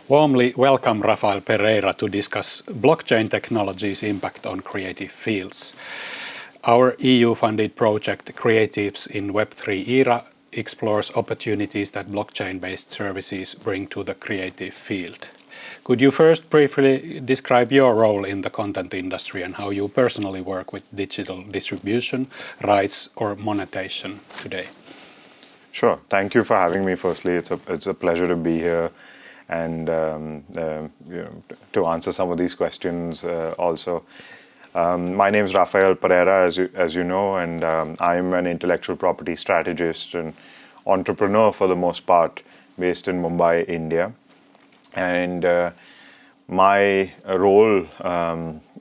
Warmly welcome Rafael Pereira to discuss blockchain technology's impact on creative fields. Our EU-funded project Creatives in Web3 Era explores opportunities that blockchain-based services bring to the creative field. Could you first briefly describe your role in the content industry and how you personally work with digital distribution, rights, or monetization today? Sure. Thank you for having me. Firstly, it's a pleasure to be here and to answer some of these questions also. My name is Rafael Pereira, as you know, and I'm an intellectual property strategist and entrepreneur for the most part, based in Mumbai, India. And my role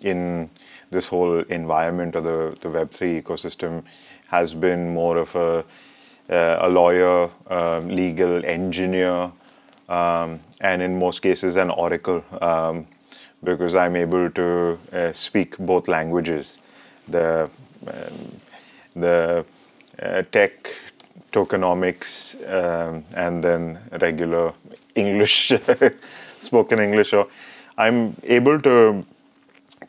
in this whole environment of the Web3 ecosystem has been more of a lawyer, legal engineer, and in most cases an oracle, because I'm able to speak both languages, the tech, tokenomics, and then regular English, spoken English. So I'm able to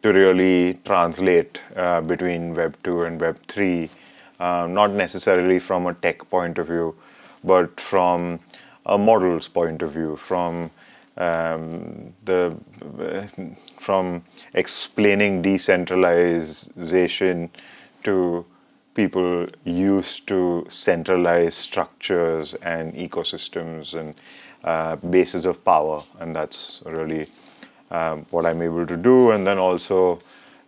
really translate between Web 2 and Web 3, not necessarily from a tech point of view, but from a model's point of view, from explaining decentralization to people used to centralized structures and ecosystems and bases of power, and that's really what I'm able to do, and then also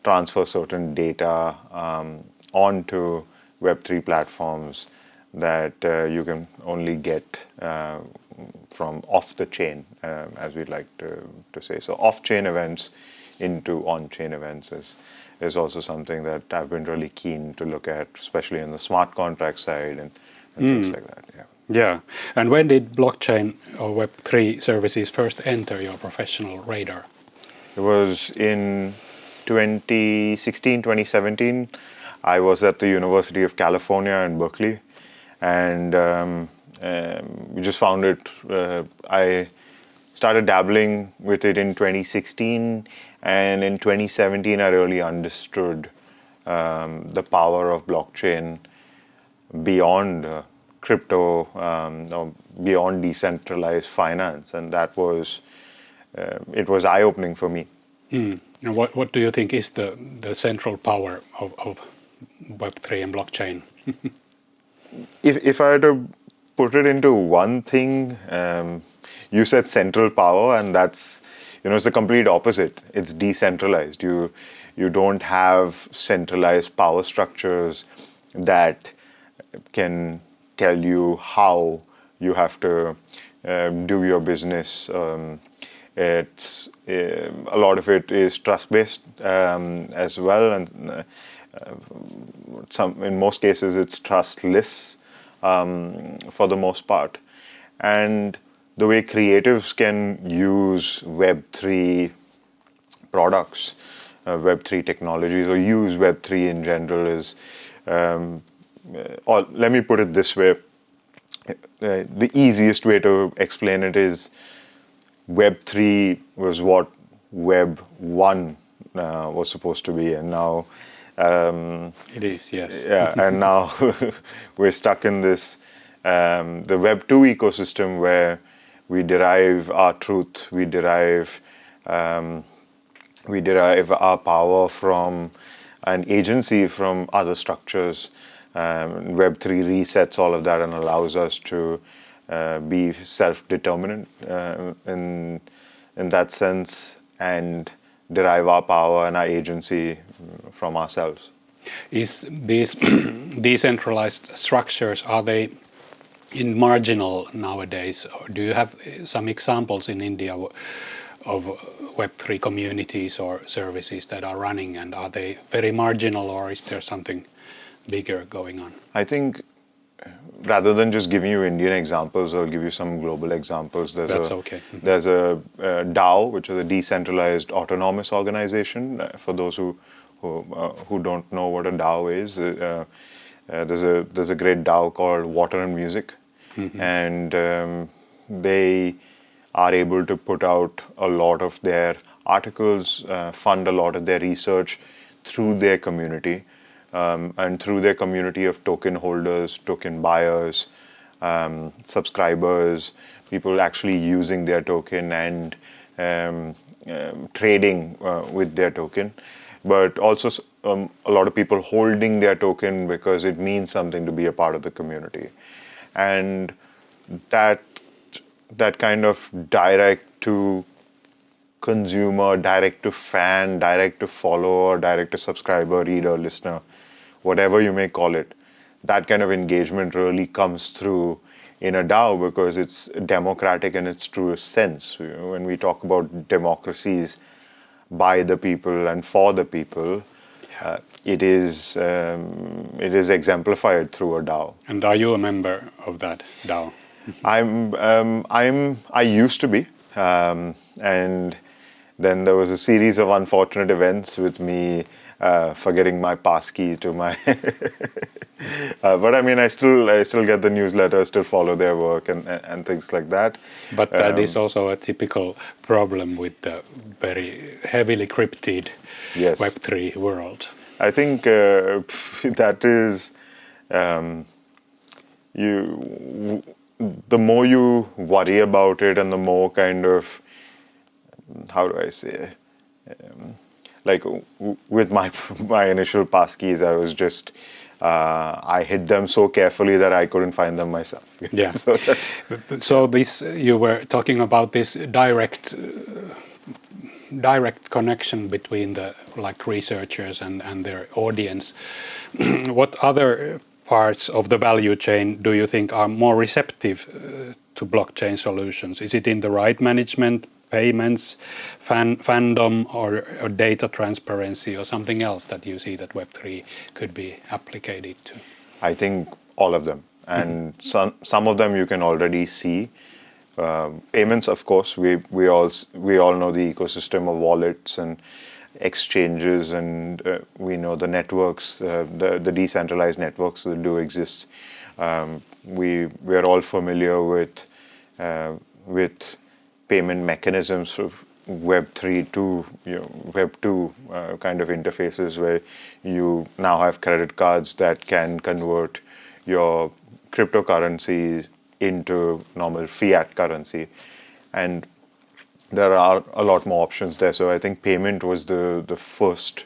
transfer certain data onto Web3 platforms that you can only get from off the chain, as we like to say. So off-chain events into on-chain events is also something that I've been really keen to look at, especially in the smart contract side and things like that. Yeah. And when did blockchain or Web3 services first enter your professional radar? It was in 2016, 2017. I was at the University of California in Berkeley, and we just found it. I started dabbling with it in 2016, and in 2017 I really understood the power of blockchain beyond crypto, or beyond decentralized finance, and that was it was eye-opening for me. And what do you think is the central power of Web3 and blockchain? If I had to put it into one thing, you said central power, and that's, it's the complete opposite. It's decentralized. You don't have centralized power structures that can tell you how you have to do your business. It's a lot of it is trust-based as well, and in most cases it's trustless for the most part. And the way creatives can use Web3 products, Web3 technologies, or use Web3 in general is, or let me put it this way, the easiest way to explain it is Web3 was what Web 1 was supposed to be, and now it is, yes. Yeah, and now we're stuck in this the Web 2 ecosystem where we derive our truth, we derive our power from an agency from other structures. Web 3 resets all of that and allows us to be self-determinant in that sense, and derive our power and our agency from ourselves. Is these decentralized structures, are they marginal nowadays? Or do you have some examples in India of Web3 communities or services that are running, and are they very marginal, or is there something bigger going on? I think rather than just giving you Indian examples, I'll give you some global examples. That's okay. There's a DAO, which is a decentralized autonomous organization. For those who don't know what a DAO is, there's a great DAO called Water and Music, and they are able to put out a lot of their articles, fund a lot of their research through their community, and through their community of token holders, token buyers, subscribers, people actually using their token and trading with their token, but also a lot of people holding their token because it means something to be a part of the community. And that kind of direct to consumer, direct to fan, direct to follower, direct to subscriber, reader, listener, whatever you may call it, that kind of engagement really comes through in a DAO because it's democratic in its truest sense. When we talk about democracies by the people and for the people, it is exemplified through a DAO. And are you a member of that DAO? I used to be, and then there was a series of unfortunate events with me forgetting my passkey to my. But I mean, I still get the newsletter, still follow their work and things like that. But that is also a typical problem with the very heavily encrypted Yes. Web3 world. I think that is the more you worry about it and the more kind of, how do I say, like with my initial passkeys, I was just I hid them so carefully that I couldn't find them myself. Yeah. So this, you were talking about this direct connection between the researchers and their audience. What other parts of the value chain do you think are more receptive to blockchain solutions? Is it in the right management, payments, fandom, or data transparency, or something else that you see that Web3 could be applied to? I think all of them, and some of them you can already see. Payments, of course, we all know the ecosystem of wallets and exchanges, and we know the networks, the decentralized networks that do exist. We are all familiar with payment mechanisms of Web3 to Web 2 kind of interfaces, where you now have credit cards that can convert your cryptocurrencies into normal fiat currency, and there are a lot more options there. So I think payment was the first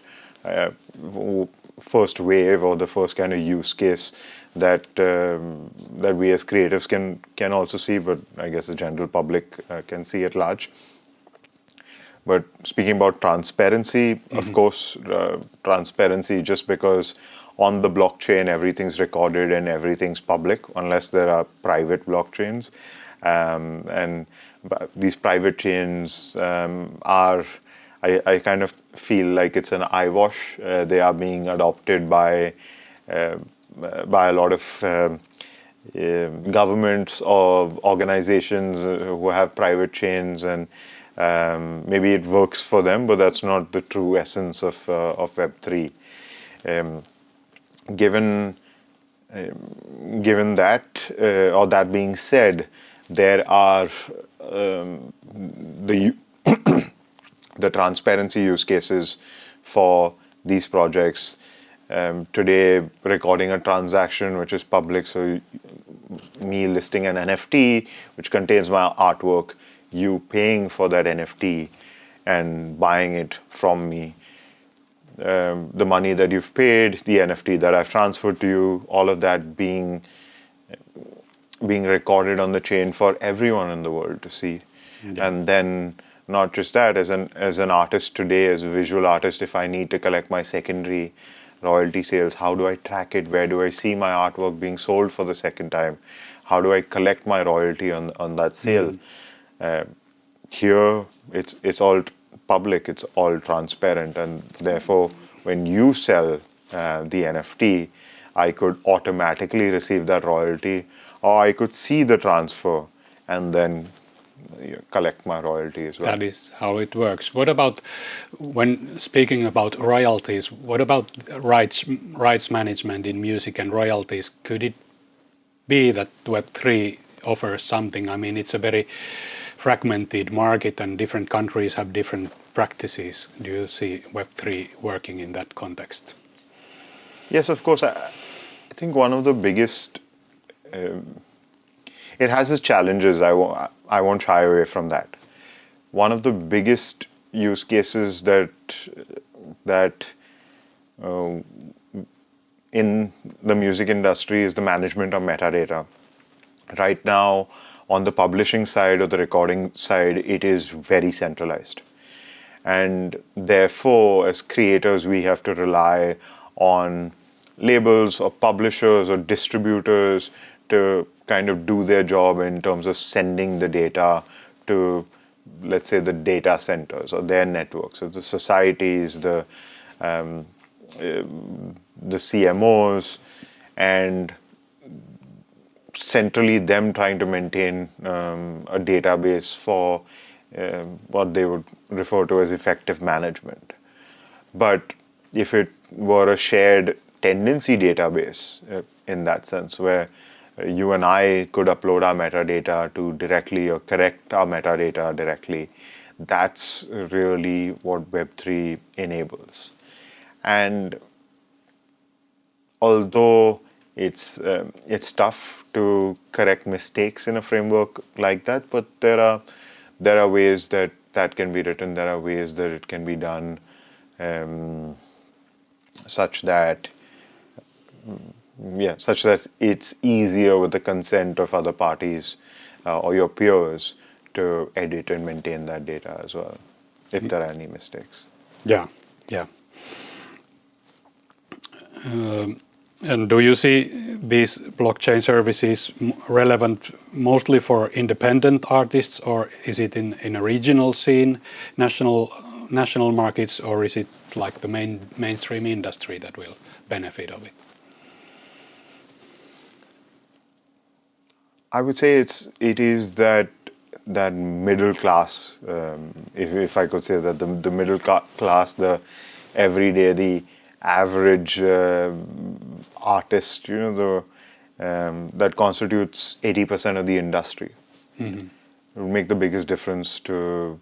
wave, or the first kind of use case that we as creatives can also see, but I guess the general public can see at large. But speaking about transparency, of course, transparency, just because on the blockchain everything's recorded and everything's public, unless there are private blockchains. And these private chains are, I kind of feel like it's an eyewash. They are being adopted by a lot of governments or organizations who have private chains, and maybe it works for them, but that's not the true essence of Web3. Given that, or that being said, there are the transparency use cases for these projects. Today, recording a transaction which is public, so me listing an NFT which contains my artwork, you paying for that NFT and buying it from me, the money that you've paid, the NFT that I've transferred to you, all of that being recorded on the chain for everyone in the world to see. Yeah. And then not just that, as an artist today, as a visual artist, if I need to collect my secondary royalty sales, how do I track it? Where do I see my artwork being sold for the second time? How do I collect my royalty on that sale? Here, it's all public, it's all transparent, and therefore, when you sell the NFT, I could automatically receive that royalty, or I could see the transfer and then collect my royalty as well. That is how it works. What about, when speaking about royalties, what about rights management in music and royalties? Could it be that Web3 offers something? I mean, it's a very fragmented market and different countries have different practices. Do you see Web3 working in that context? Yes, of course. I think one of the biggest, it has its challenges. I won't shy away from that. One of the biggest use cases that in the music industry is the management of metadata. Right now, on the publishing side or the recording side, it is very centralized. And therefore, as creators, we have to rely on labels or publishers or distributors to kind of do their job in terms of sending the data to, let's say, the data centers or their networks, so the societies, the CMOs, and centrally them trying to maintain a database for what they would refer to as effective management. But if it were a shared tendency database in that sense, where you and I could upload our metadata to directly or correct our metadata directly, that's really what Web3 enables. And although it's tough to correct mistakes in a framework like that, but there are ways that can be written. There are ways that it can be done such that it's easier with the consent of other parties or your peers to edit and maintain that data as well, if there are any mistakes. Yeah. And do you see these blockchain services relevant mostly for independent artists, or is it in a regional scene, national markets, or is it like the mainstream industry that will benefit of it? I would say it is that middle class, if I could say that the middle class, the everyday, the average artist, that constitutes 80% of the industry. Mm-hmm. It will make the biggest difference to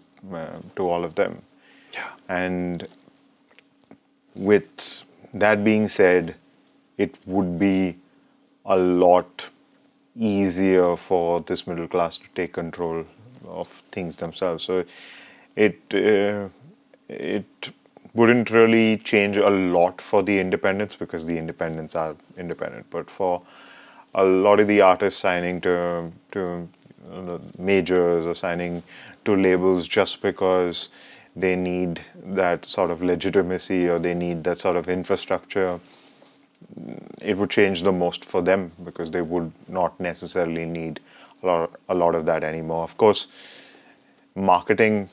all of them. Yeah. And with that being said, it would be a lot easier for this middle class to take control of things themselves. So it wouldn't really change a lot for the independents, because the independents are independent. But for a lot of the artists signing to majors or signing to labels just because they need that sort of legitimacy or they need that sort of infrastructure, it would change the most for them, because they would not necessarily need a lot of that anymore. Of course, marketing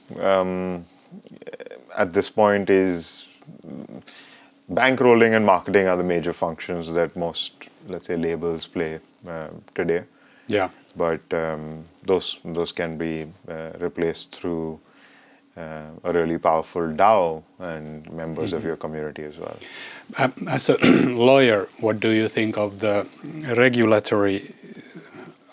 at this point is bankrolling and marketing are the major functions that most, let's say, labels play today. Yeah. But those can be replaced through a really powerful DAO and members of your community as well. As a lawyer, what do you think of the regulatory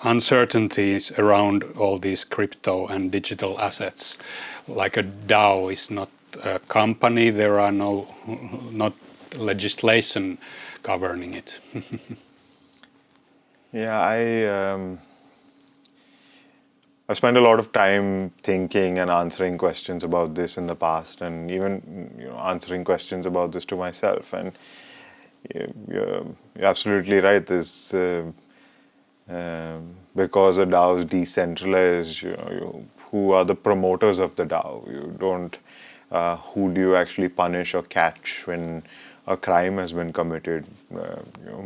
uncertainties around all these crypto and digital assets? Like a DAO is not a company, there are not legislation governing it. Yeah, I've spent a lot of time thinking and answering questions about this in the past, and even answering questions about this to myself. And you're absolutely right. This because a DAO is decentralized, who are the promoters of the DAO? You don't. Who do you actually punish or catch when a crime has been committed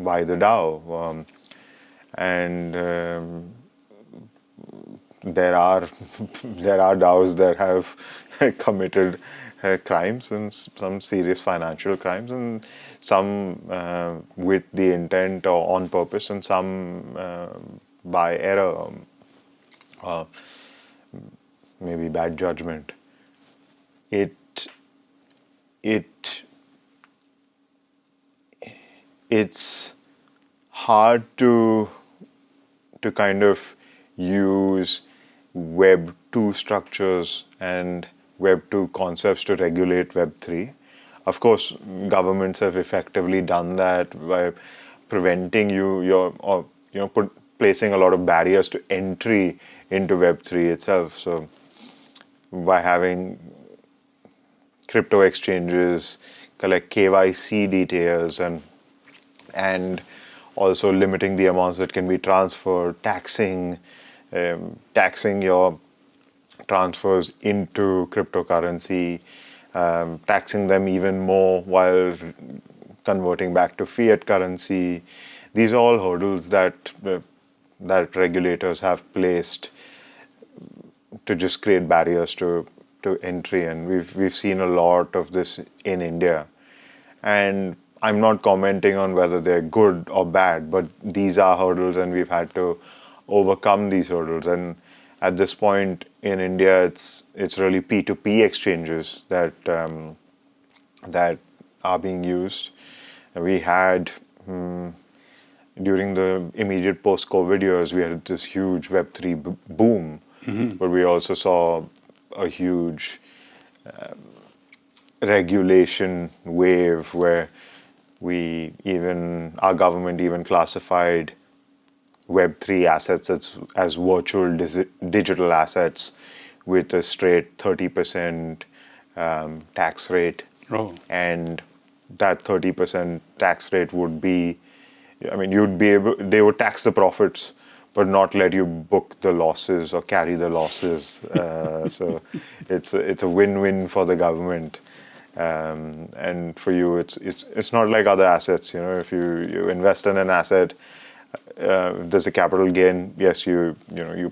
by the DAO? And there are DAOs that have committed crimes, and some serious financial crimes, and some with the intent or on purpose, and some by error, maybe bad judgment. It's hard to kind of use Web 2 structures and Web 2 concepts to regulate Web 3. Of course, governments have effectively done that by preventing placing a lot of barriers to entry into Web 3 itself. So by having crypto exchanges collect KYC details and also limiting the amounts that can be transferred, taxing your transfers into cryptocurrency, taxing them even more while converting back to fiat currency. These are all hurdles that regulators have placed to just create barriers to entry, and we've seen a lot of this in India. And I'm not commenting on whether they're good or bad, but these are hurdles, and we've had to overcome these hurdles. And at this point in India, it's really P2P exchanges that are being used. And we had during the immediate post-COVID years, we had this huge Web3 boom, but we also saw a huge regulation wave where our government even classified Web3 assets as virtual digital assets with a straight 30% tax rate. Oh. And that 30% tax rate would be, they would tax the profits, but not let you book the losses or carry the losses. So it's a win-win for the government. And for you, it's not like other assets. If you invest in an asset, there's a capital gain. Yes, you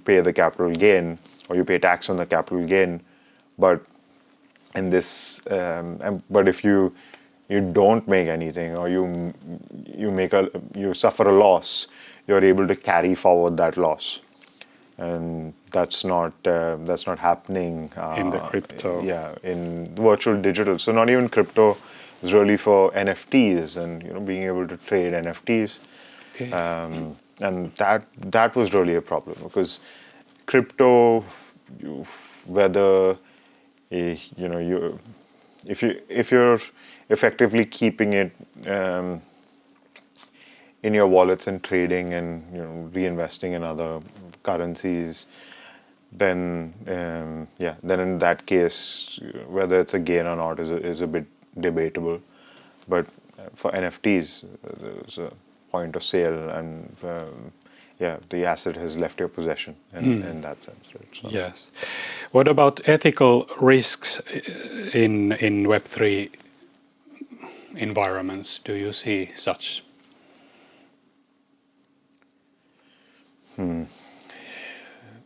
pay the capital gain or you pay tax on the capital gain. But in this, but if you don't make anything or you suffer a loss, you're able to carry forward that loss, and that's not happening in the crypto. Yeah, in virtual digital. So not even crypto is really for NFTs and being able to trade NFTs. Okay. And that was really a problem because crypto, if you're effectively keeping it in your wallets and trading and reinvesting in other currencies, then in that case, whether it's a gain or not is a bit debatable. But for NFTs, there's a point of sale, and the asset has left your possession in that sense, right? So. Yes. What about ethical risks in Web3 environments? Do you see such?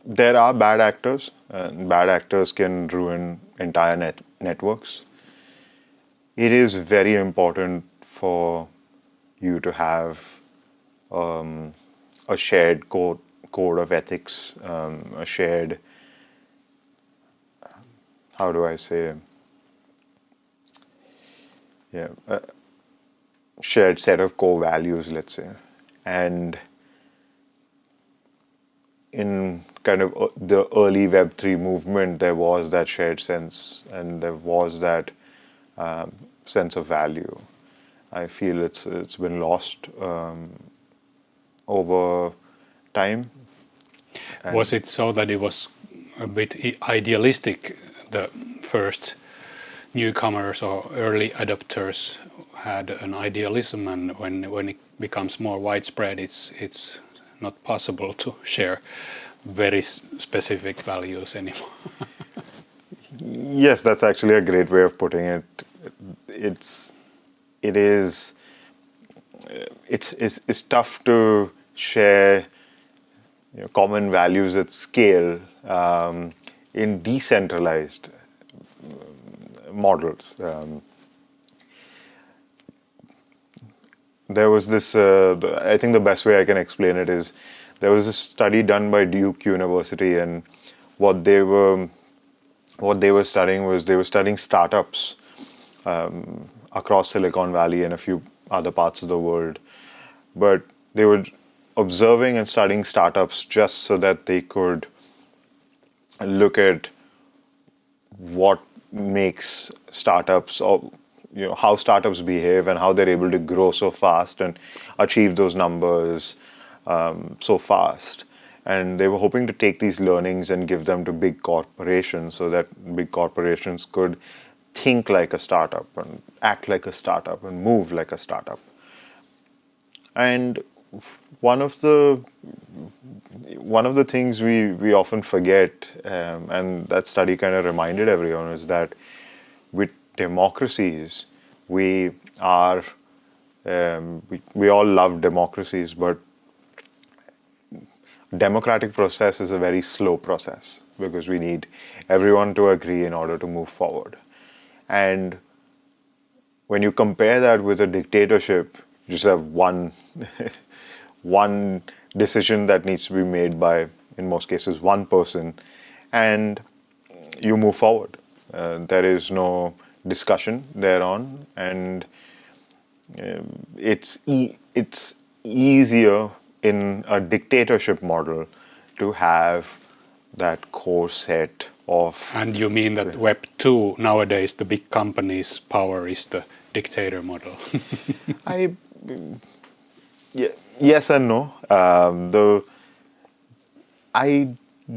There are bad actors, and bad actors can ruin entire networks. It is very important for you to have a shared code of ethics, a shared, how do I say, a shared set of core values, let's say. And in kind of the early Web3 movement, there was that shared sense and there was that sense of value. I feel it's been lost over time. And was it so that it was a bit idealistic, the first newcomers or early adopters had an idealism, and when it becomes more widespread, it's not possible to share very specific values anymore? Yes, that's actually a great way of putting it. It's tough to share common values at scale in decentralized models. There was this, I think the best way I can explain it is, there was a study done by Duke University, and what they were studying was, they were studying startups across Silicon Valley and a few other parts of the world. But they were observing and studying startups just so that they could look at what makes startups, or how startups behave and how they're able to grow so fast and achieve those numbers so fast. And they were hoping to take these learnings and give them to big corporations so that big corporations could think like a startup and act like a startup and move like a startup. And one of the things we often forget, and that study kind of reminded everyone, is that with democracies, we all love democracies, but democratic process is a very slow process because we need everyone to agree in order to move forward. And when you compare that with a dictatorship, you just have one decision that needs to be made by, in most cases, one person, and you move forward. There is no discussion thereon, and it's easier in a dictatorship model to have that core set of... And you mean that Web 2, nowadays, the big companies' power is the dictator model? Yes and no. I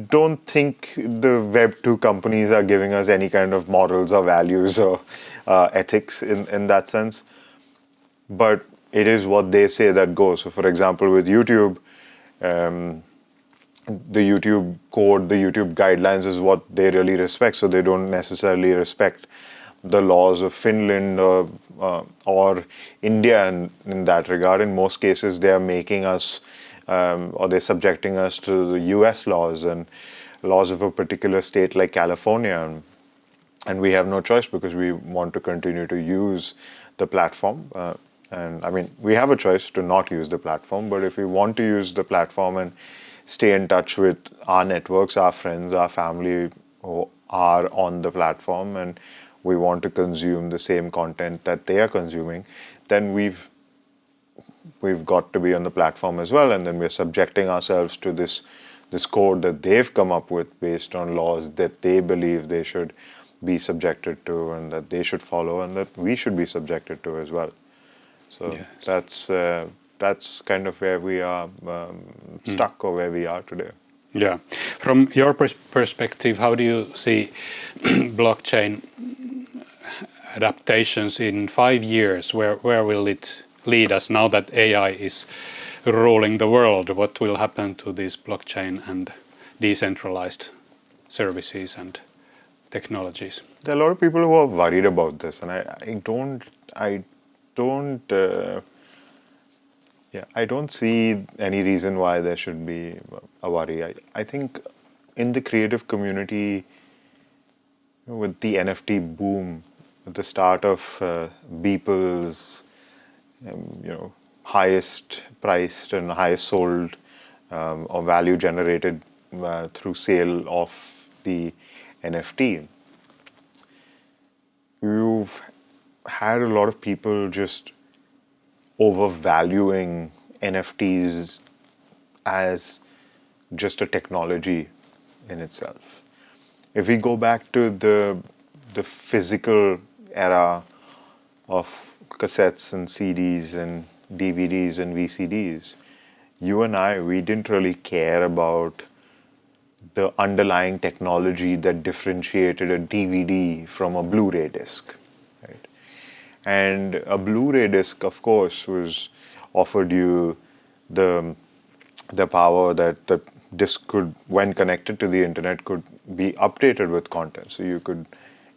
don't think the Web 2 companies are giving us any kind of morals or values or ethics in that sense. But it is what they say that goes. So, for example, with YouTube, the YouTube code, the YouTube guidelines is what they really respect. So they don't necessarily respect the laws of Finland or India in that regard. In most cases, they are making us or they're subjecting us to the US laws and laws of a particular state like California. And we have no choice because we want to continue to use the platform. And I mean, we have a choice to not use the platform, but if we want to use the platform and stay in touch with our networks, our friends, our family who are on the platform, and we want to consume the same content that they are consuming, then we've got to be on the platform as well. And then we're subjecting ourselves to this code that they've come up with based on laws that they believe they should be subjected to and that they should follow and that we should be subjected to as well. So yes, that's kind of where we are stuck or where we are today. Yeah. From your perspective, how do you see blockchain adaptations in 5 years? Where will it lead us now that AI is ruling the world? What will happen to these blockchain and decentralized services and technologies? There are a lot of people who are worried about this, and I don't see any reason why there should be a worry. I think in the creative community, with the NFT boom, at the start of Beeple's, highest priced and highest sold or value generated through sale of the NFT, you've had a lot of people just overvaluing NFTs as just a technology in itself. If we go back to the physical era of cassettes and CDs and DVDs and VCDs, you and I, we didn't really care about the underlying technology that differentiated a DVD from a Blu-ray disc. Right? And a Blu-ray disc, of course, was offered you the power that the disc could, when connected to the internet, could be updated with content. So you could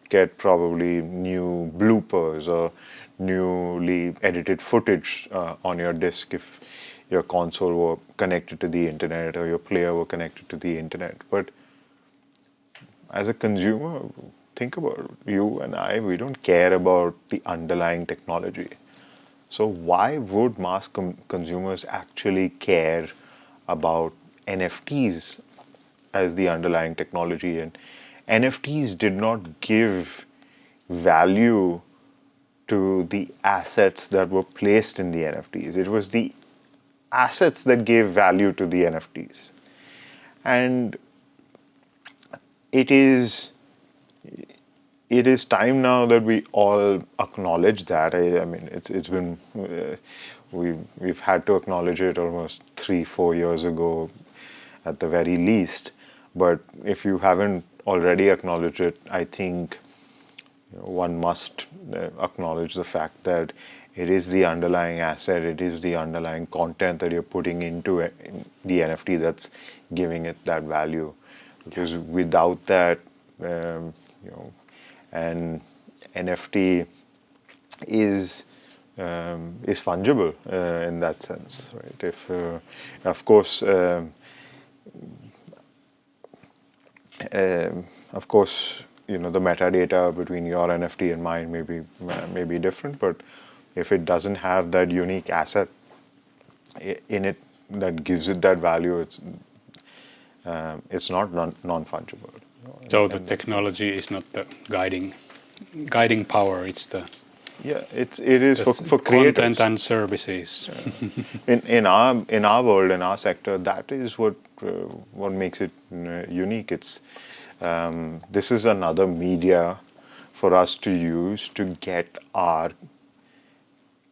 get probably new bloopers or newly edited footage on your disc if your console were connected to the internet or your player were connected to the internet. But as a consumer, think about it. You and I, we don't care about the underlying technology. So why would mass consumers actually care about NFTs as the underlying technology? And NFTs did not give value to the assets that were placed in the NFTs. It was the assets that gave value to the NFTs. And it is time now that we all acknowledge that. I mean, it's been we've had to acknowledge it almost 3-4 years ago, at the very least. But if you haven't already acknowledged it, I think one must acknowledge the fact that it is the underlying asset, it is the underlying content that you're putting into the NFT that's giving it that value. Because without that, an NFT is fungible in that sense, right? If, of course, the metadata between your NFT and mine may be different, but if it doesn't have that unique asset in it that gives it that value, it's not non-fungible. So the technology is not the guiding power; it's the it is for creators. Content and services. In our world, in our sector, that is what makes it unique. It's this is another media for us to use to get our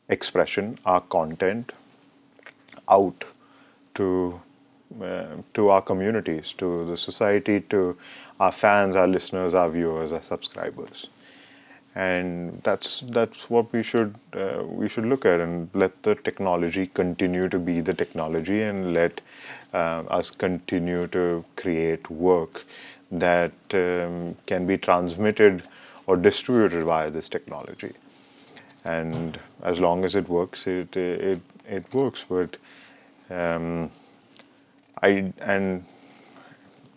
expression, our content out to our communities, to the society, to our fans, our listeners, our viewers, our subscribers. And that's what we should look at, and let the technology continue to be the technology, and let us continue to create work that can be transmitted or distributed via this technology. And as long as it works, it works. But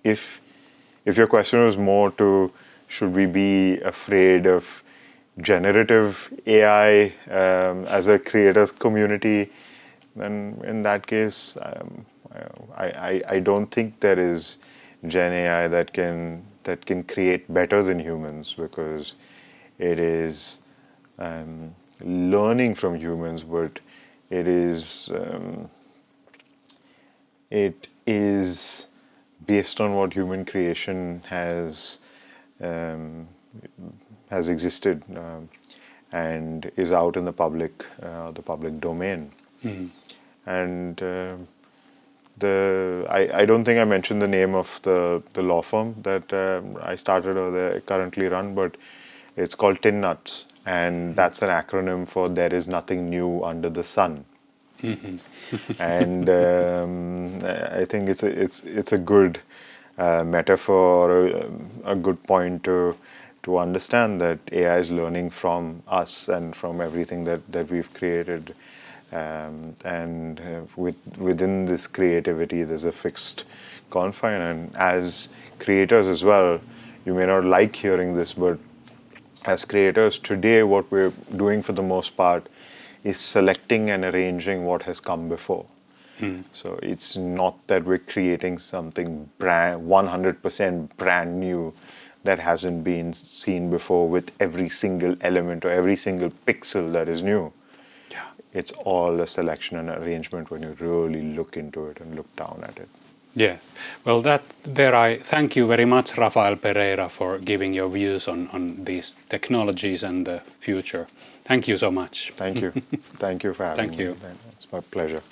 if your question was more to should we be afraid of generative AI as a creators community, then in that case, I don't think there is Gen AI that can create better than humans, because it is learning from humans, but it is based on what human creation has existed and is out in the public domain. Mm-hmm. And I don't think I mentioned the name of the law firm that I started or they currently run, but it's called Tin Nuts, and that's an acronym for There Is Nothing New Under the Sun. Mm-hmm. And I think it's a good metaphor, a good point to understand that AI is learning from us and from everything that we've created. And within this creativity, there's a fixed confine. And as creators as well, you may not like hearing this, but as creators today, what we're doing for the most part is selecting and arranging what has come before. So it's not that we're creating something 100% brand new that hasn't been seen before with every single element or every single pixel that is new. Yeah. It's all a selection and arrangement when you really look into it and look down at it. Yes. Well, I thank you very much, Rafael Pereira, for giving your views on these technologies and the future. Thank you so much. Thank you. Thank you for having me. Thank you. It's my pleasure.